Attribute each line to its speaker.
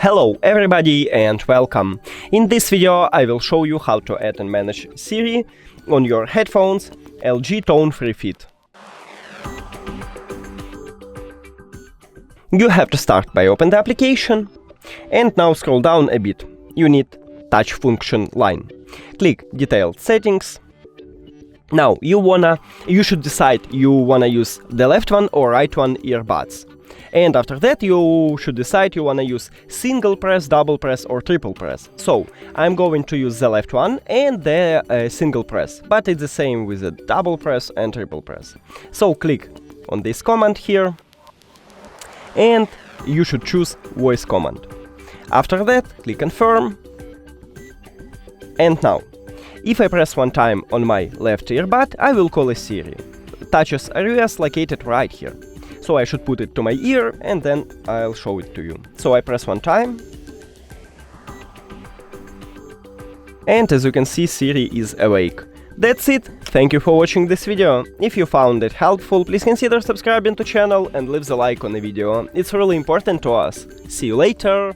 Speaker 1: Hello everybody and welcome! In this video I will show you how to add and manage Siri on your headphones LG tone-free fit. You have to start by open the application and now scroll down a bit. You need touch function line. Click detailed settings. Now you should decide you wanna use the left one or right one earbuds. And after that you should decide you wanna use single press, double press or triple press. So I'm going to use the left one and the single press, but it's the same with the double press and triple press. So click on this command here and you should choose voice command. After that click confirm. And now if I press one time on my left earbud, I will call a Siri. Touches areas located right here. So I should put it to my ear and then I'll show it to you. So I press one time. And as you can see, Siri is awake. That's it. Thank you for watching this video. If you found it helpful, please consider subscribing to the channel and leave the like on the video. It's really important to us. See you later.